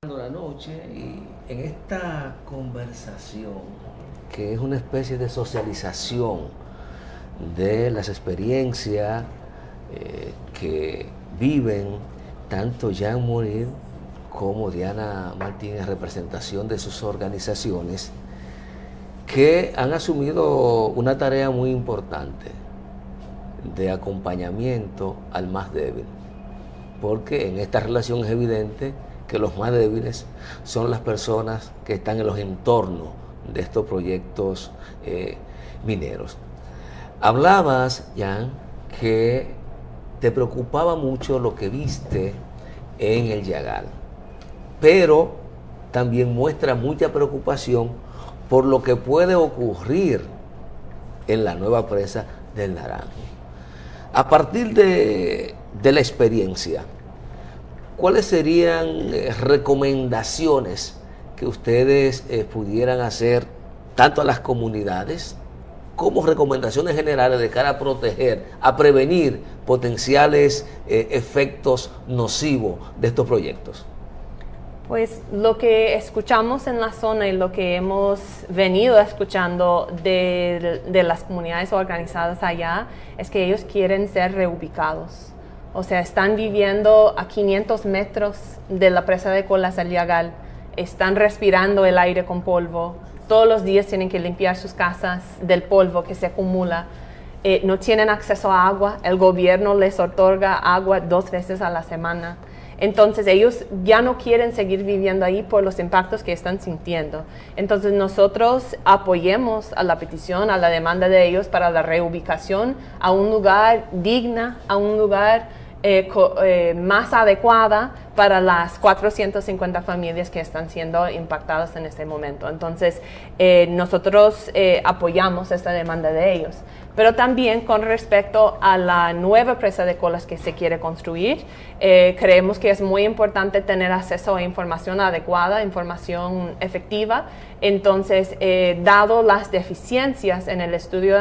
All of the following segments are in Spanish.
La noche y en esta conversación, que es una especie de socialización de las experiencias que viven tanto Jean Morir como Diana Martín en representación de sus organizaciones, que han asumido una tarea muy importante de acompañamiento al más débil, porque en esta relación es evidente que los más débiles son las personas que están en los entornos de estos proyectos mineros. Hablabas, Jan, que te preocupaba mucho lo que viste en el Yagal, pero también muestra mucha preocupación por lo que puede ocurrir en la nueva presa del Naranjo. A partir de la experiencia, ¿cuáles serían recomendaciones que ustedes pudieran hacer tanto a las comunidades como recomendaciones generales de cara a proteger, a prevenir potenciales efectos nocivos de estos proyectos? Pues lo que escuchamos en la zona y lo que hemos venido escuchando de las comunidades organizadas allá es que ellos quieren ser reubicados. O sea, están viviendo a 500 metros de la presa de Colas del Yagal, están respirando el aire con polvo, todos los días tienen que limpiar sus casas del polvo que se acumula, no tienen acceso a agua, el gobierno les otorga agua 2 veces a la semana. Entonces ellos ya no quieren seguir viviendo ahí por los impactos que están sintiendo. Entonces nosotros apoyemos a la petición, a la demanda de ellos para la reubicación a un lugar digno, a un lugar más adecuada para las 450 familias que están siendo impactadas en este momento. Entonces, nosotros apoyamos esta demanda de ellos. Pero también con respecto a la nueva presa de Colas que se quiere construir, creemos que es muy importante tener acceso a información adecuada, información efectiva. Entonces, dado las deficiencias en el estudio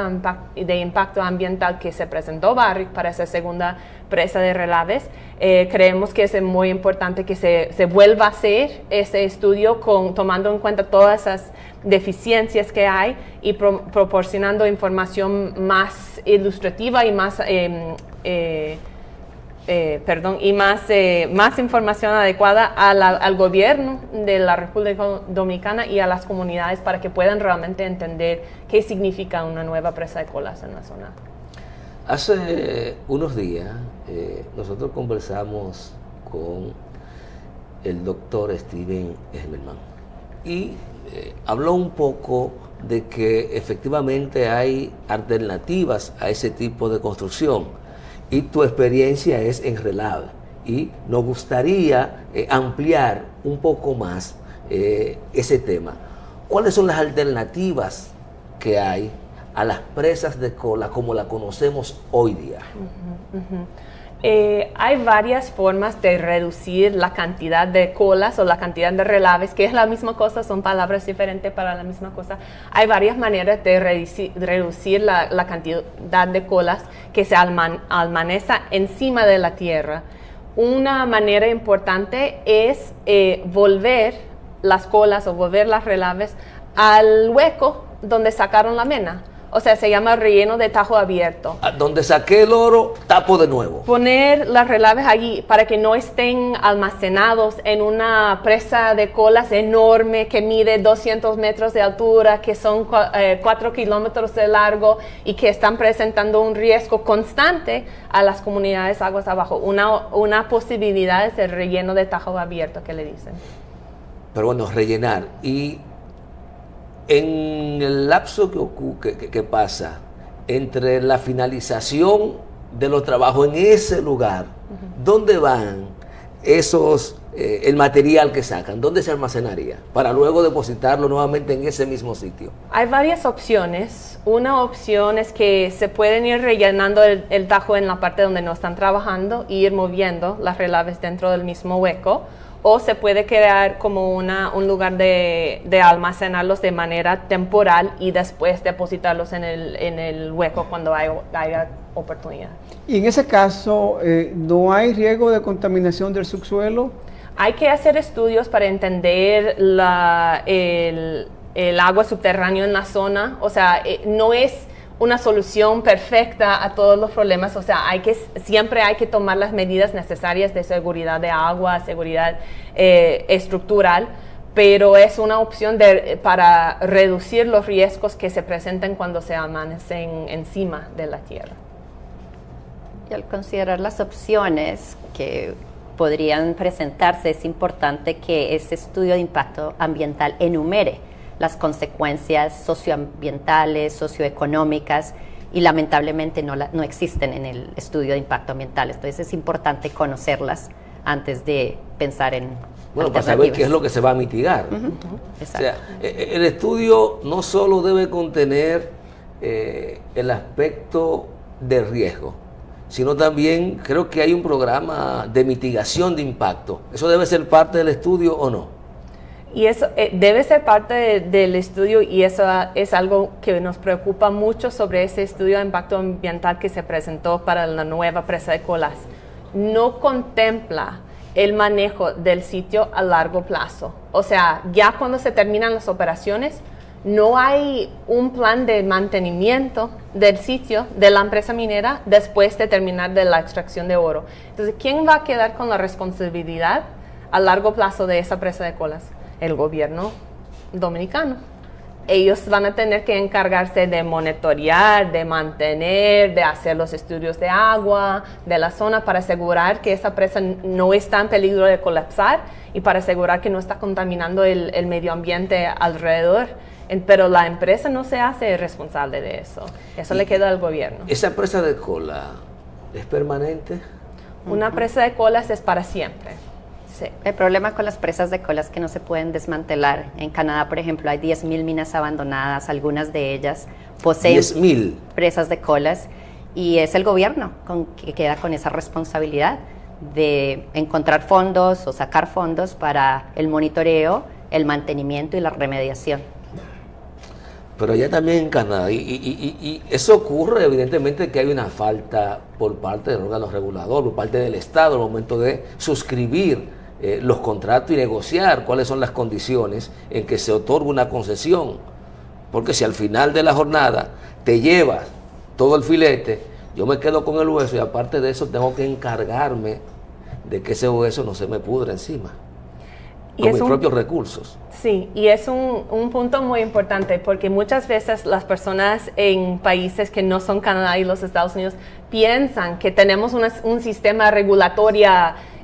de impacto ambiental que se presentó Barrick para esa segunda presa de Relaves, creemos que es muy importante que se vuelva a hacer ese estudio tomando en cuenta todas esas deficiencias que hay y proporcionando información más ilustrativa y más más información adecuada al gobierno de la República Dominicana y a las comunidades para que puedan realmente entender qué significa una nueva presa de Colas en la zona. Hace unos días nosotros conversamos con el doctor Steven Esmerman y habló un poco de que efectivamente hay alternativas a ese tipo de construcción y tu experiencia es en Relave y nos gustaría ampliar un poco más ese tema. ¿Cuáles son las alternativas que hay a las presas de Colas como la conocemos hoy día? Hay varias formas de reducir la cantidad de colas o la cantidad de relaves, que es la misma cosa, son palabras diferentes para la misma cosa. Hay varias maneras de reducir la cantidad de colas que se almacenan encima de la tierra. Una manera importante es volver las colas o volver las relaves al hueco donde sacaron la mena. O sea, se llama relleno de tajo abierto. Donde saqué el oro, tapo de nuevo. Poner las relaves allí para que no estén almacenados en una presa de Colas enorme que mide 200 metros de altura, que son 4 kilómetros de largo y que están presentando un riesgo constante a las comunidades aguas abajo. Una posibilidad es el relleno de tajo abierto que le dicen. Pero bueno, rellenar. Y en el lapso que pasa entre la finalización de los trabajos en ese lugar, ¿dónde van el material que sacan? ¿Dónde se almacenaría? Para luego depositarlo nuevamente en ese mismo sitio. Hay varias opciones. Una opción es que se pueden ir rellenando el tajo en la parte donde no están trabajando e ir moviendo las relaves dentro del mismo hueco. O se puede crear como un lugar de almacenarlos de manera temporal y después depositarlos en el hueco cuando haya oportunidad. Y en ese caso, ¿no hay riesgo de contaminación del subsuelo? Hay que hacer estudios para entender el agua subterránea en la zona. O sea, no es una solución perfecta a todos los problemas. O sea, siempre hay que tomar las medidas necesarias de seguridad de agua, seguridad estructural, pero es una opción para reducir los riesgos que se presentan cuando se amanecen encima de la tierra. Y al considerar las opciones que podrían presentarse, es importante que ese estudio de impacto ambiental enumere las consecuencias socioambientales, socioeconómicas, y lamentablemente no existen en el estudio de impacto ambiental. Entonces es importante conocerlas antes de pensar en para saber qué es lo que se va a mitigar. O sea, el estudio no solo debe contener el aspecto de riesgo, sino también creo que hay un programa de mitigación de impacto. ¿Eso debe ser parte del estudio o no? Y eso debe ser parte del estudio, y eso es algo que nos preocupa mucho sobre ese estudio de impacto ambiental que se presentó para la nueva presa de Colas. No contempla el manejo del sitio a largo plazo. O sea, ya cuando se terminan las operaciones, no hay un plan de mantenimiento del sitio de la empresa minera después de terminar de la extracción de oro. Entonces, ¿quién va a quedar con la responsabilidad a largo plazo de esa presa de Colas? El gobierno dominicano. Ellos van a tener que encargarse de monitorear, de mantener, de hacer los estudios de agua de la zona para asegurar que esa presa no está en peligro de colapsar y para asegurar que no está contaminando el medio ambiente alrededor. Pero la empresa no se hace responsable de eso. Eso le queda al gobierno. ¿Esa presa de Colas es permanente? Una presa de Colas es para siempre. Sí. El problema con las presas de Colas es que no se pueden desmantelar. En Canadá, por ejemplo, hay 10,000 minas abandonadas. Algunas de ellas poseen 10,000 presas de Colas, y es el gobierno que queda con esa responsabilidad de encontrar fondos o sacar fondos para el monitoreo, el mantenimiento y la remediación. Pero allá también en Canadá, y eso ocurre evidentemente que hay una falta por parte del órgano regulador, por parte del Estado, al momento de suscribir los contratos y negociar cuáles son las condiciones en que se otorga una concesión. Porque si al final de la jornada te llevas todo el filete, yo me quedo con el hueso, y aparte de eso tengo que encargarme de que ese hueso no se me pudra encima, con mis propios recursos. Sí, y es un punto muy importante, porque muchas veces las personas en países que no son Canadá y los Estados Unidos piensan que tenemos un sistema regulatorio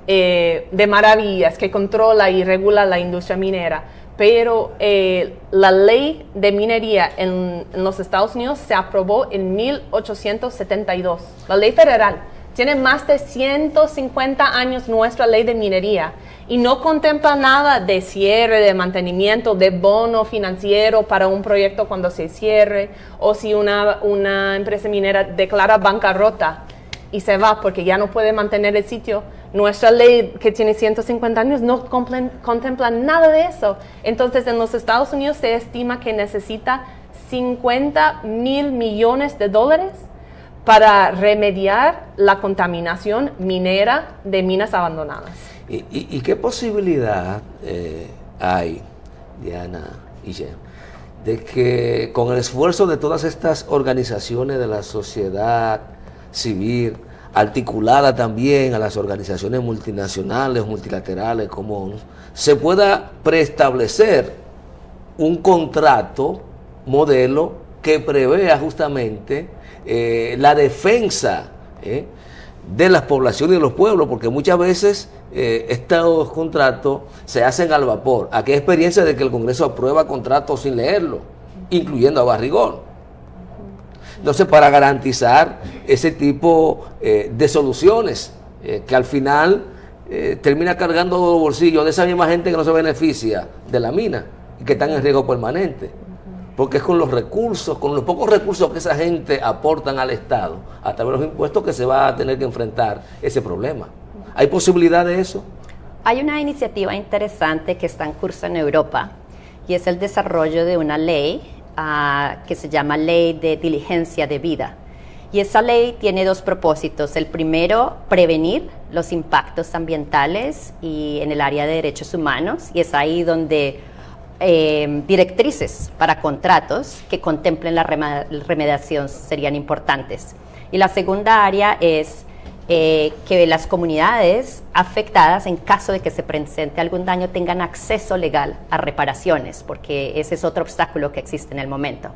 de maravillas que controla y regula la industria minera, pero la ley de minería en los Estados Unidos se aprobó en 1872, la ley federal. Tiene más de 150 años nuestra ley de minería, y no contempla nada de cierre, de mantenimiento, de bono financiero para un proyecto cuando se cierre, o si una empresa minera declara bancarrota y se va porque ya no puede mantener el sitio. Nuestra ley, que tiene 150 años, no contempla nada de eso. Entonces, en los Estados Unidos se estima que necesita $50,000 millones para remediar la contaminación minera de minas abandonadas. ¿Y qué posibilidad hay, Diana y Jen, de que con el esfuerzo de todas estas organizaciones de la sociedad civil, articulada también a las organizaciones multinacionales, multilaterales como ONU, se pueda preestablecer un contrato modelo que prevea justamente la defensa de las poblaciones y de los pueblos? Porque muchas veces estos contratos se hacen al vapor. Aquí hay experiencia de que el Congreso aprueba contratos sin leerlo, incluyendo a Barrigón. Entonces, para garantizar ese tipo de soluciones que al final termina cargando los bolsillos de esa misma gente que no se beneficia de la mina y que están en riesgo permanente, porque es con los recursos, con los pocos recursos que esa gente aportan al Estado, a través de los impuestos, que se va a tener que enfrentar ese problema. ¿Hay posibilidad de eso? Hay una iniciativa interesante que está en curso en Europa, y es el desarrollo de una ley que se llama Ley de Diligencia de Vida. Y esa ley tiene dos propósitos. El primero, prevenir los impactos ambientales y en el área de derechos humanos, y es ahí donde directrices para contratos que contemplen la remediación serían importantes. Y la segunda área es que las comunidades afectadas, en caso de que se presente algún daño, tengan acceso legal a reparaciones, porque ese es otro obstáculo que existe en el momento.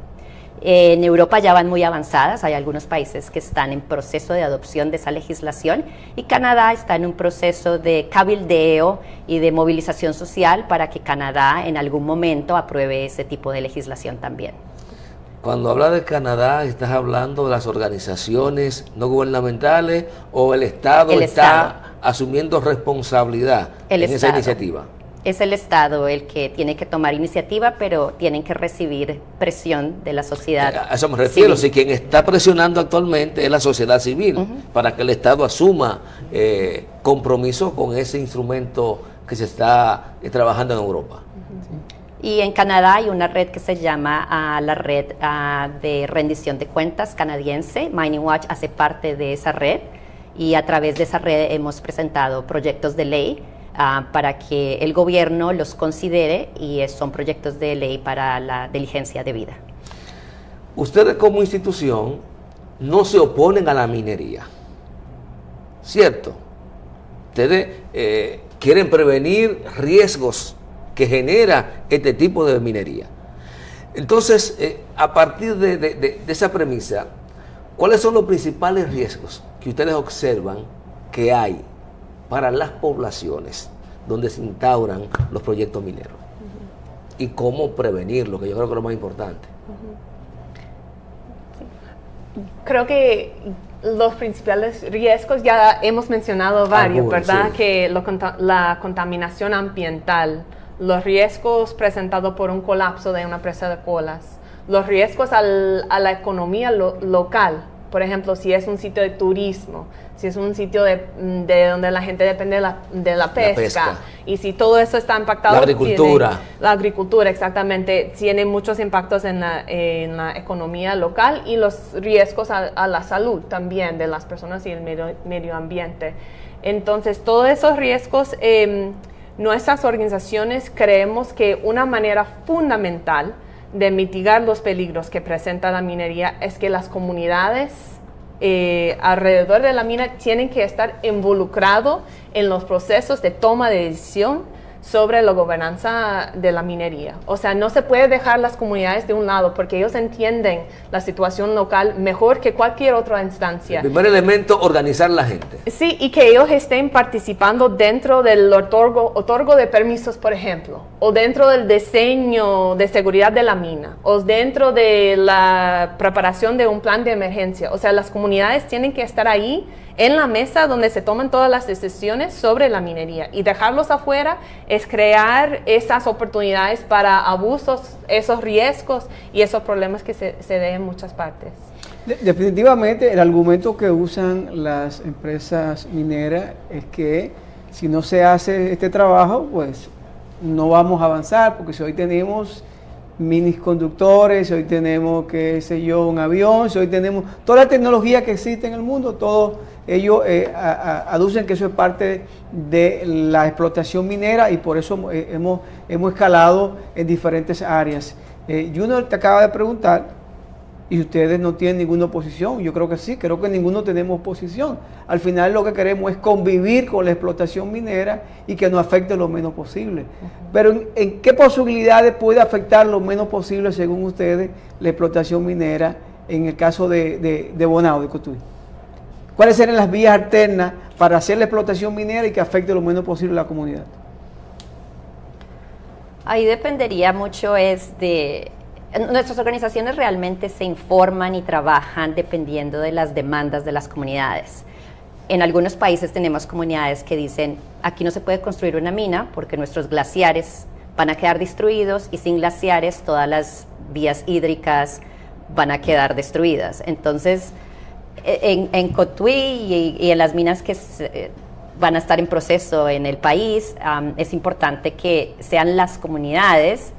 En Europa ya van muy avanzadas, hay algunos países que están en proceso de adopción de esa legislación, y Canadá está en un proceso de cabildeo y de movilización social para que Canadá en algún momento apruebe ese tipo de legislación también. Cuando hablas de Canadá, ¿estás hablando de las organizaciones no gubernamentales o el Estado está asumiendo responsabilidad en esa iniciativa? Es el Estado el que tiene que tomar iniciativa, pero tienen que recibir presión de la sociedad. A eso me refiero, si quien está presionando actualmente es la sociedad civil, para que el Estado asuma compromiso con ese instrumento que se está trabajando en Europa. Y en Canadá hay una red que se llama la red de rendición de cuentas canadiense. Mining Watch hace parte de esa red, y a través de esa red hemos presentado proyectos de ley para que el gobierno los considere, y son proyectos de ley para la diligencia debida. Ustedes como institución no se oponen a la minería, ¿cierto? Ustedes quieren prevenir riesgos que genera este tipo de minería. Entonces, a partir de esa premisa, ¿cuáles son los principales riesgos que ustedes observan que hay para las poblaciones donde se instauran los proyectos mineros? Y cómo prevenirlo, que yo creo que es lo más importante. Creo que los principales riesgos, ya hemos mencionado varios, ¿verdad? Sí. Que la contaminación ambiental, los riesgos presentados por un colapso de una presa de colas, los riesgos a la economía local. Por ejemplo, si es un sitio de turismo, si es un sitio de donde la gente depende de la pesca, y si todo eso está impactado... La agricultura, exactamente, tiene muchos impactos en la economía local, y los riesgos a la salud también de las personas y el medio ambiente. Entonces, todos esos riesgos, nuestras organizaciones creemos que una manera fundamental de mitigar los peligros que presenta la minería es que las comunidades alrededor de la mina tienen que estar involucrados en los procesos de toma de decisión sobre la gobernanza de la minería. O sea, no se puede dejar las comunidades de un lado, porque ellos entienden la situación local mejor que cualquier otra instancia. El primer elemento, organizar la gente. Sí, y que ellos estén participando dentro del otorgo de permisos, por ejemplo, o dentro del diseño de seguridad de la mina, o dentro de la preparación de un plan de emergencia. O sea, las comunidades tienen que estar ahí en la mesa donde se toman todas las decisiones sobre la minería, y dejarlos afuera es crear esas oportunidades para abusos, esos riesgos y esos problemas que se den en muchas partes. Definitivamente el argumento que usan las empresas mineras es que si no se hace este trabajo, pues no vamos a avanzar, porque si hoy tenemos miniconductores, hoy tenemos, qué sé yo, un avión, hoy tenemos toda la tecnología que existe en el mundo, todo ellos aducen que eso es parte de la explotación minera, y por eso hemos escalado en diferentes áreas. Junior te acaba de preguntar, y ustedes no tienen ninguna oposición. Yo creo que sí, creo que ninguno tenemos oposición. Al final lo que queremos es convivir con la explotación minera y que nos afecte lo menos posible. Pero ¿en qué posibilidades puede afectar lo menos posible, según ustedes, la explotación minera en el caso de Bonao, de Cotuí? ¿Cuáles serían las vías alternas para hacer la explotación minera y que afecte lo menos posible a la comunidad? Ahí dependería mucho nuestras organizaciones realmente se informan y trabajan dependiendo de las demandas de las comunidades. En algunos países tenemos comunidades que dicen, aquí no se puede construir una mina porque nuestros glaciares van a quedar destruidos, y sin glaciares todas las vías hídricas van a quedar destruidas. Entonces, en Cotuí y en las minas que van a estar en proceso en el país, es importante que sean las comunidades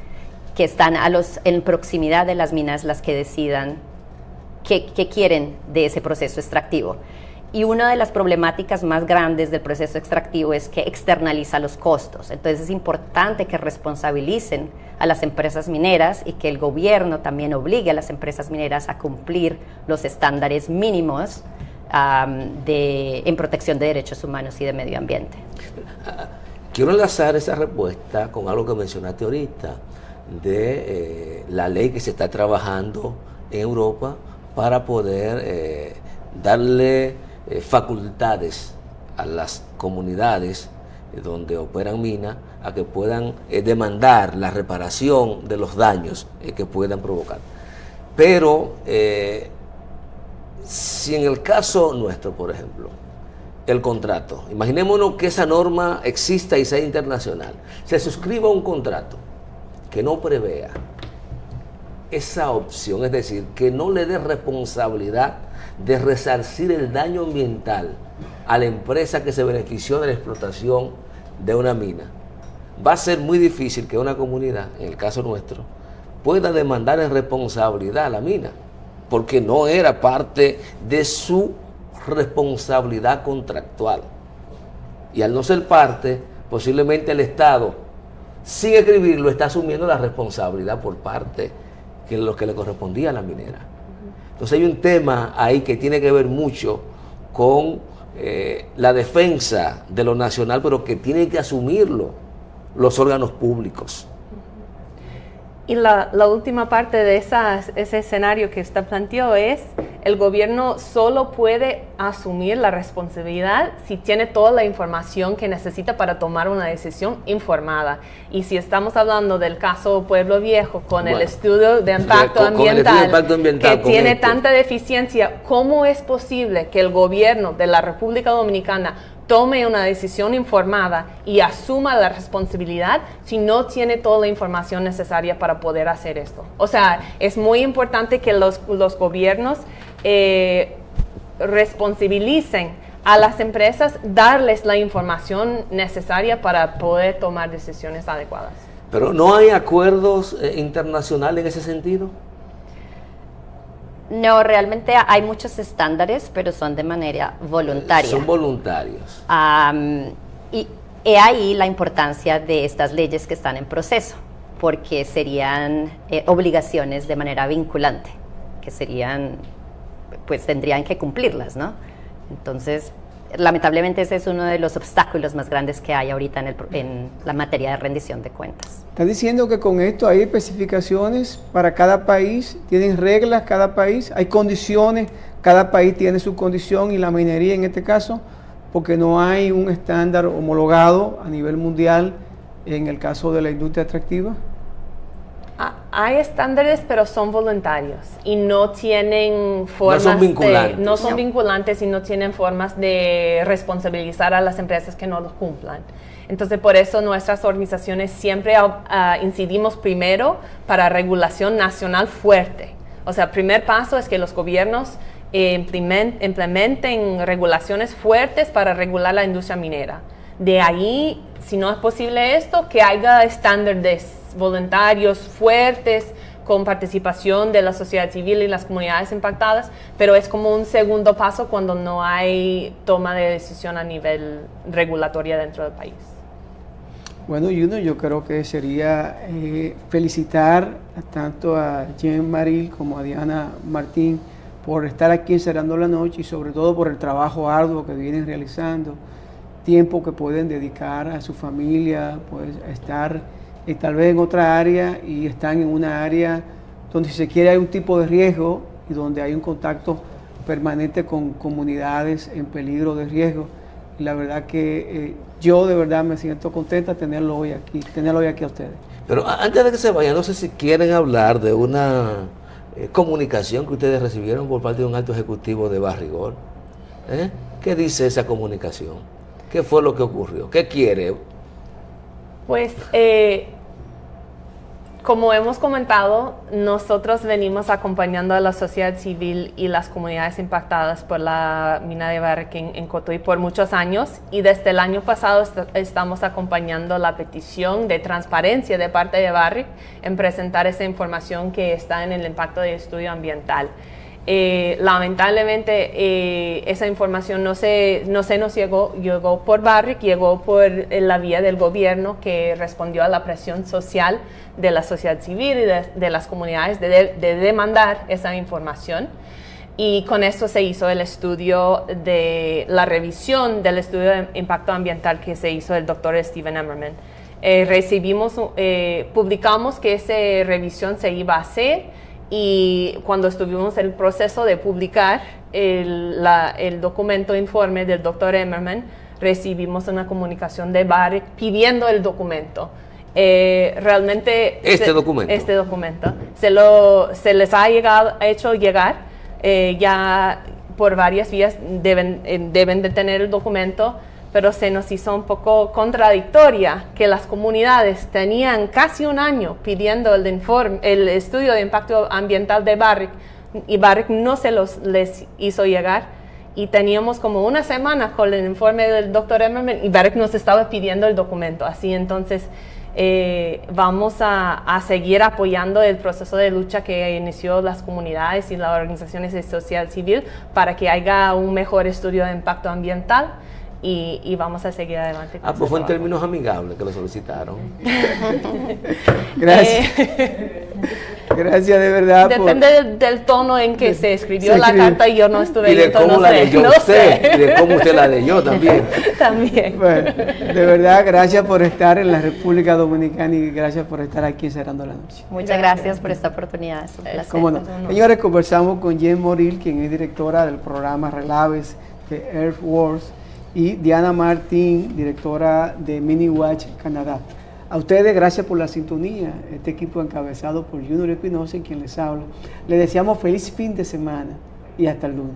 que están en proximidad de las minas las que decidan qué quieren de ese proceso extractivo. Y una de las problemáticas más grandes del proceso extractivo es que externaliza los costos. Entonces es importante que responsabilicen a las empresas mineras y que el gobierno también obligue a las empresas mineras a cumplir los estándares mínimos en protección de derechos humanos y de medio ambiente. Quiero enlazar esa respuesta con algo que mencionaste ahorita, de la ley que se está trabajando en Europa para poder darle facultades a las comunidades donde operan minas a que puedan demandar la reparación de los daños que puedan provocar. Pero si en el caso nuestro, por ejemplo, el contrato, imaginémonos que esa norma exista y sea internacional, se suscriba un contrato que no prevea esa opción, es decir, que no le dé responsabilidad de resarcir el daño ambiental a la empresa que se benefició de la explotación de una mina, va a ser muy difícil que una comunidad, en el caso nuestro, pueda demandar en responsabilidad a la mina, porque no era parte de su responsabilidad contractual. Y al no ser parte, posiblemente el Estado, sin escribirlo, está asumiendo la responsabilidad por parte de lo que le correspondía a la minera. Entonces hay un tema ahí que tiene que ver mucho con la defensa de lo nacional, pero que tienen que asumirlo los órganos públicos. Y la última parte de ese escenario que usted planteó es: el gobierno solo puede asumir la responsabilidad si tiene toda la información que necesita para tomar una decisión informada. Y si estamos hablando del caso Pueblo Viejo, con el estudio de impacto ambiental que tiene tanta deficiencia, ¿cómo es posible que el gobierno de la República Dominicana tome una decisión informada y asuma la responsabilidad si no tiene toda la información necesaria para poder hacer esto? O sea, es muy importante que los gobiernos responsabilicen a las empresas, darles la información necesaria para poder tomar decisiones adecuadas. ¿Pero no hay acuerdos internacionales en ese sentido? No, realmente hay muchos estándares, pero son de manera voluntaria. Son voluntarios. Y he ahí la importancia de estas leyes que están en proceso, porque serían obligaciones de manera vinculante, que serían, pues tendrían que cumplirlas, ¿no? Entonces, lamentablemente ese es uno de los obstáculos más grandes que hay ahorita en la materia de rendición de cuentas. ¿Estás diciendo que con esto hay especificaciones para cada país? ¿Tienen reglas cada país? ¿Hay condiciones? ¿Cada país tiene su condición? Y la minería en este caso, porque no hay un estándar homologado a nivel mundial en el caso de la industria extractiva. Hay estándares, pero son voluntarios y no tienen formas, no son vinculantes y no tienen formas de responsabilizar a las empresas que no los cumplan. Entonces, por eso nuestras organizaciones siempre incidimos primero para regulación nacional fuerte. O sea, el primer paso es que los gobiernos implementen regulaciones fuertes para regular la industria minera. De ahí, si no es posible esto, que haya estándares voluntarios fuertes con participación de la sociedad civil y las comunidades impactadas, pero es como un segundo paso cuando no hay toma de decisión a nivel regulatoria dentro del país. Bueno, Juno, yo creo que sería felicitar tanto a Jean Maril como a Diana Martín por estar aquí encerrando la noche y sobre todo por el trabajo arduo que vienen realizando, tiempo que pueden dedicar a su familia, pues estar tal vez en otra área y están en una área donde si se quiere hay un tipo de riesgo y donde hay un contacto permanente con comunidades en peligro de riesgo. Y la verdad que yo de verdad me siento contenta de tenerlo hoy aquí a ustedes. Pero antes de que se vayan, no sé si quieren hablar de una comunicación que ustedes recibieron por parte de un alto ejecutivo de Barrigol. ¿Qué dice esa comunicación? ¿Qué fue lo que ocurrió? ¿Qué quiere? Pues, como hemos comentado, nosotros venimos acompañando a la sociedad civil y las comunidades impactadas por la mina de Barrick en Cotuí por muchos años, y desde el año pasado estamos acompañando la petición de transparencia de parte de Barrick en presentar esa información que está en el impacto de estudio ambiental. Lamentablemente esa información no se nos llegó por Barrick, llegó por la vía del gobierno, que respondió a la presión social de la sociedad civil y de las comunidades de demandar esa información. Y con eso se hizo el estudio de la revisión del estudio de impacto ambiental que se hizo el doctor Stephen Emmerman. Publicamos que esa revisión se iba a hacer, y cuando estuvimos en el proceso de publicar el documento informe del doctor Emmerman, recibimos una comunicación de Barrick pidiendo el documento. Realmente este documento se les ha hecho llegar, ya por varias vías deben de tener el documento, pero se nos hizo un poco contradictoria que las comunidades tenían casi un año pidiendo el estudio de impacto ambiental de Barrick, y Barrick no les hizo llegar, y teníamos como una semana con el informe del doctor Emmerman y Barrick nos estaba pidiendo el documento. Así entonces vamos a seguir apoyando el proceso de lucha que inició las comunidades y las organizaciones de sociedad civil para que haya un mejor estudio de impacto ambiental. Y vamos a seguir adelante. Pues fue en términos amigables que lo solicitaron. Gracias. Gracias de verdad. Depende del tono en que se escribió la carta, y yo no estuve ahí. Y de cómo la leyó usted, y de cómo usted la leyó también. También. Bueno, de verdad, gracias por estar en la República Dominicana y gracias por estar aquí cerrando la noche. Muchas gracias por esta oportunidad. Es un placer. ¿Cómo no? Señores, conversamos con Jen Moril, quien es directora del programa Relaves de Earthworks, y Diana Martín, directora de Mini-Watch Canadá. A ustedes, gracias por la sintonía. Este equipo encabezado por Junior Espinosa, quien les habla. Les deseamos feliz fin de semana y hasta el lunes.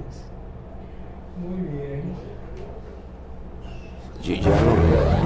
Muy bien. Yo ya no veo.